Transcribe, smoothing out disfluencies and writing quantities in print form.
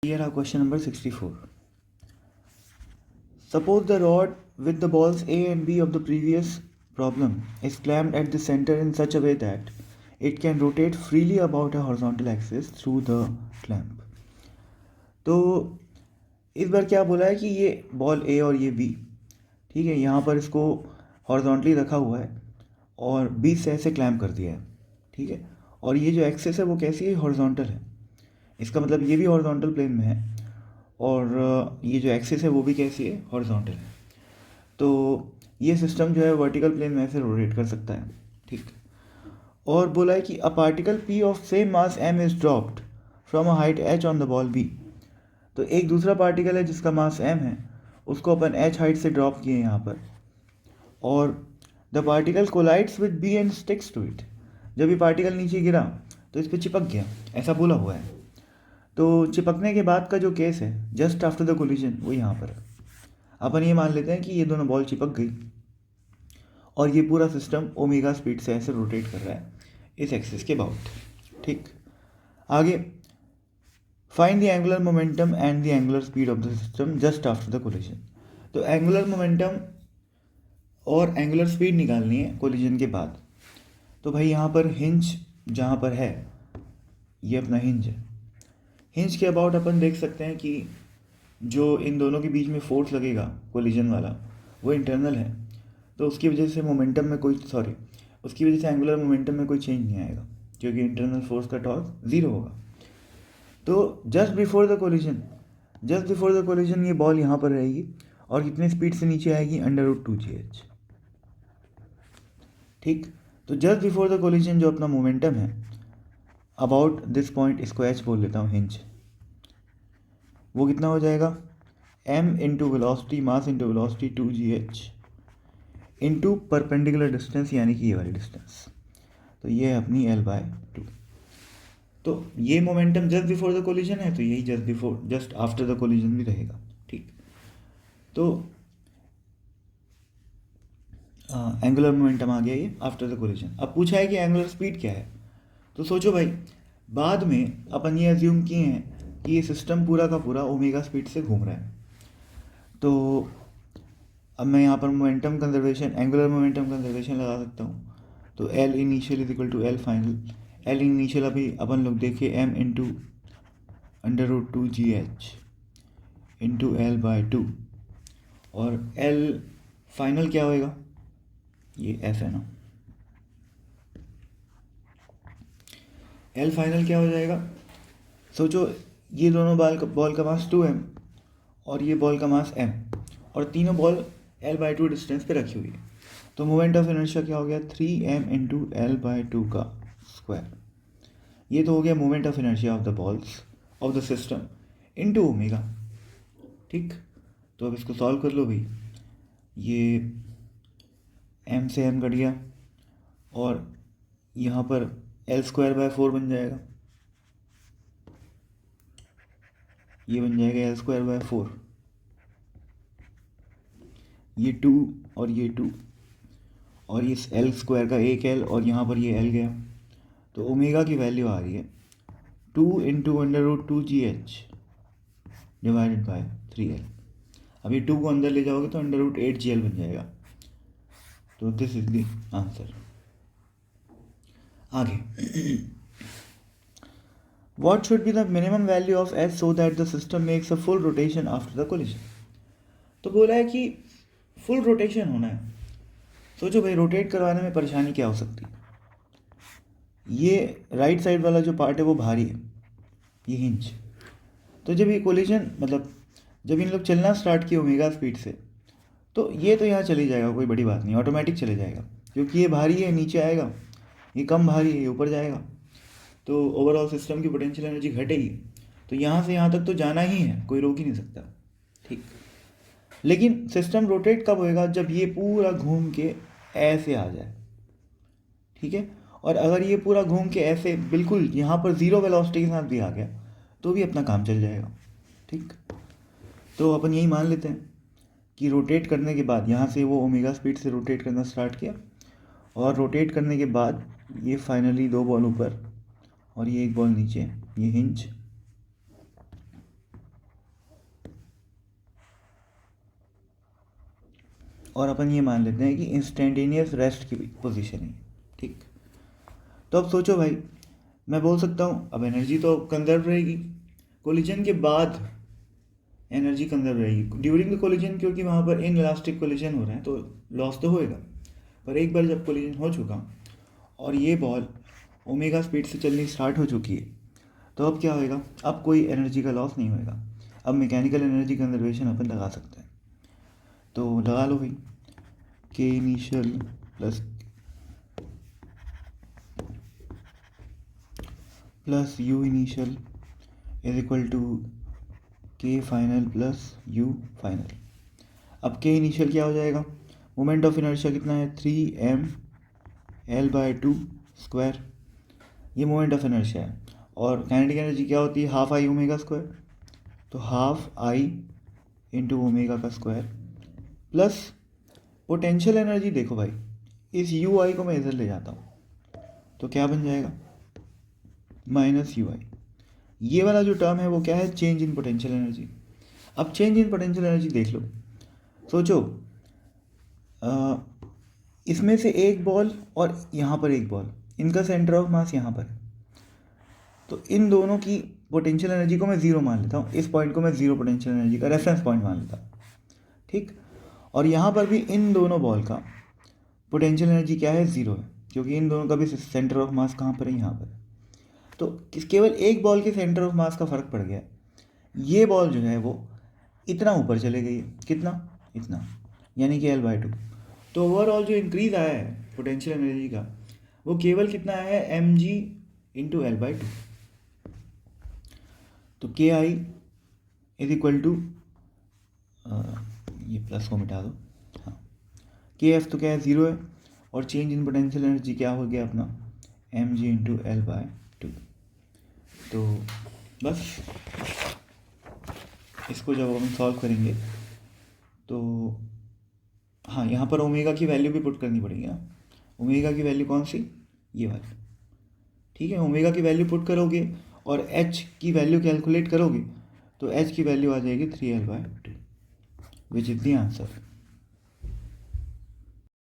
Here are question number 64. Suppose the rod with the balls A and B of the previous problem is clamped at the center in such a way that it can rotate freely about a horizontal axis through the clamp. तो इस बार क्या बोला है कि ये ball A और ये B, ठीक है, यहाँ पर इसको हॉरिजॉन्टली रखा हुआ है और बीच से ऐसे क्लैम्प कर दिया है, ठीक है, और ये जो एक्सिस है वो कैसी है, हॉरिजॉन्टल है। इसका मतलब ये भी हॉरिजॉन्टल प्लेन में है और ये जो एक्सिस है वो भी कैसी है, हॉरिजॉन्टल है। तो ये सिस्टम जो है वर्टिकल प्लेन में ऐसे रोटेट कर सकता है, ठीक। और बोला है कि a particle P of same mass M is dropped from a height H on the ball B. तो एक दूसरा पार्टिकल है जिसका मास एम है, उसको अपन एच हाइट से ड्रॉप किए यहाँ पर, और the particle collides with B and sticks to it. जब ये पार्टिकल नीचे गिरा तो इस पर चिपक गया, ऐसा बोला हुआ है। तो चिपकने के बाद का जो केस है जस्ट आफ्टर द कोलिजन, वो यहाँ पर अपन ये मान लेते हैं कि ये दोनों बॉल चिपक गई और ये पूरा सिस्टम ओमेगा स्पीड से ऐसे रोटेट कर रहा है इस एक्सिस के अबाउट, ठीक। आगे find the angular momentum and the angular speed of the system just after the collision. तो एंगुलर मोमेंटम और एंगुलर स्पीड निकालनी है कोलिजन के बाद। तो भाई यहाँ पर हिंज जहाँ पर है, ये अपना हिंज है। हिंज के अबाउट अपन देख सकते हैं कि जो इन दोनों के बीच में फोर्स लगेगा कोलिजन वाला, वो इंटरनल है। तो उसकी वजह से मोमेंटम में उसकी वजह से एंगुलर मोमेंटम में कोई चेंज नहीं आएगा, क्योंकि इंटरनल फोर्स का टॉर्क ज़ीरो होगा। तो जस्ट बिफोर द कोलिजन ये बॉल यहाँ पर रहेगी और कितनी स्पीड से नीचे आएगी, √2gh, ठीक। तो जस्ट बिफोर द कोलिजन जो अपना मोमेंटम है अबाउट दिस पॉइंट, इसको एच बोल लेता हूँ, हिंज, वो कितना हो जाएगा, m into velocity, mass into velocity 2gh into perpendicular distance, यानी कि ये वाली डिस्टेंस। तो ये है अपनी l/2। तो ये momentum just before the collision है, तो यही जस्ट आफ्टर द कोलिजन भी रहेगा, ठीक। तो एंगुलर मोमेंटम आ गया ये आफ्टर द कोलिजन। अब पूछा है कि एंगुलर स्पीड क्या है। तो सोचो भाई, बाद में अपन ये अज्यूम किए हैं कि ये सिस्टम पूरा का पूरा ओमेगा स्पीड से घूम रहा है। तो अब मैं यहाँ पर momentum conservation, angular momentum conservation लगा सकता हूँ। तो L initial is equal to L final. L initial अभी अपन लोग देखे m into √2gh into l/2, और एल फाइनल क्या होएगा, ये एफ है ना, एल फाइनल क्या हो जाएगा। सोचो, ये दोनों बॉल का मास 2m और ये बॉल का मास m, और तीनों बॉल l/2 डिस्टेंस पे रखी हुई है। तो मोमेंट ऑफ इनर्शिया क्या हो गया, 3m इंटू l/2 का स्क्वायर। ये तो हो गया moment of inertia of the balls of the system into omega, ठीक। तो अब इसको सॉल्व कर लो भाई, ये m से m कट गया और यहाँ पर l²/4 बन जाएगा, ये बन जाएगा l²/4। ये 2 और ये 2 और इस l² का एक l, और यहाँ पर ये l गया। तो ओमेगा की वैल्यू आ रही है 2 into √2gh divided by 3l। अब ये 2 को अंदर ले जाओगे तो √8gl बन जाएगा। तो दिस इज द आंसर। आगे What should be the minimum value of s so that the system makes a full rotation after the collision? तो बोला है कि फुल रोटेशन होना है। सोचो भाई, रोटेट करवाने में परेशानी क्या हो सकती है। ये राइट साइड वाला जो पार्ट है वो भारी है, ये हिंज। तो जब ये कोलिजन, मतलब जब इन लोग चलना स्टार्ट किए ओमेगा स्पीड से, तो ये तो यहाँ चली जाएगा, कोई बड़ी बात नहीं, ऑटोमेटिक चले जाएगा, क्योंकि ये भारी है नीचे आएगा, ये कम भारी है ये ऊपर जाएगा। तो ओवरऑल सिस्टम की पोटेंशियल एनर्जी घटेगी। तो यहाँ से यहाँ तक तो जाना ही है, कोई रोक ही नहीं सकता, ठीक। लेकिन सिस्टम रोटेट कब होएगा, जब ये पूरा घूम के ऐसे आ जाए, ठीक है। और अगर ये पूरा घूम के ऐसे बिल्कुल यहाँ पर ज़ीरो वेलोसिटी के साथ भी आ गया तो भी अपना काम चल जाएगा, ठीक। तो अपन यही मान लेते हैं कि रोटेट करने के बाद यहाँ से वो ओमेगा स्पीड से रोटेट करना स्टार्ट किया, और रोटेट करने के बाद ये फाइनली 2 बॉल ऊपर और ये 1 बॉल नीचे, ये हिंज, और अपन ये मान लेते हैं कि इंस्टेंटेनियस रेस्ट की पोजीशन है, ठीक। तो अब सोचो भाई, मैं बोल सकता हूँ अब एनर्जी तो कंजर्व रहेगी, कोलिजन के बाद एनर्जी कंजर्व रहेगी ड्यूरिंग द कोलिजन, क्योंकि वहाँ पर इन इलास्टिक कोलिजन हो रहा है तो लॉस तो होएगा। पर एक बार जब कोलिजन हो चुका और ये बॉल ओमेगा स्पीड से चलनी स्टार्ट हो चुकी है, तो अब क्या होएगा, अब कोई एनर्जी का लॉस नहीं होएगा। अब मैकेनिकल एनर्जी कंजर्वेशन अपन लगा सकते हैं। तो लगा लो भाई, K initial plus U initial is equal to K final plus U final. अब के इनिशियल क्या हो जाएगा, मोमेंट ऑफ इनर्शिया कितना है, 3m/L/2 स्क्वायर, ये मोमेंट ऑफ इनर्शिया है। और काइनेटिक एनर्जी क्या होती है, हाफ आई ओमेगा स्क्वायर, तो हाफ आई इंटू ओमेगा का स्क्वायर प्लस पोटेंशियल एनर्जी। देखो भाई, इस यू आई को मैं इधर ले जाता हूँ तो क्या बन जाएगा, माइनस यू आई। ये वाला जो टर्म है वो क्या है, चेंज इन पोटेंशियल एनर्जी। अब चेंज इन पोटेंशियल एनर्जी देख लो, सोचो इसमें से एक बॉल और यहाँ पर एक बॉल, इनका सेंटर ऑफ मास यहाँ पर है, तो इन दोनों की पोटेंशियल एनर्जी को मैं ज़ीरो मान लेता हूँ, इस पॉइंट को मैं ज़ीरो पोटेंशियल एनर्जी का रेफरेंस पॉइंट मान लेता हूँ, ठीक। और यहाँ पर भी इन दोनों बॉल का पोटेंशियल एनर्जी क्या है, ज़ीरो है, क्योंकि इन दोनों का भी सेंटर ऑफ मास कहाँ पर है, यहाँ पर। तो केवल एक बॉल के सेंटर ऑफ मास का फ़र्क पड़ गया, ये बॉल जो है वो इतना ऊपर चले गई है, कितना, इतना, यानी कि L/2। तो ओवरऑल जो इंक्रीज आया है पोटेंशियल एनर्जी का वो केवल कितना आया है, mg/L/2। तो के आई इज इक्वल टू, ये प्लस को मिटा दो, हाँ, के एफ तो क्या है, ज़ीरो है, और चेंज इन पोटेंशियल एनर्जी क्या हो गया अपना, mg/L/2। तो बस इसको जब हम सॉल्व करेंगे तो हाँ, यहाँ पर ओमेगा की वैल्यू भी पुट करनी पड़ेगी ना। ओमेगा की वैल्यू कौन सी, ये वाली, ठीक है। ओमेगा की वैल्यू पुट करोगे और एच की वैल्यू कैलकुलेट करोगे तो एच की वैल्यू आ जाएगी 3L/2, which is the answer.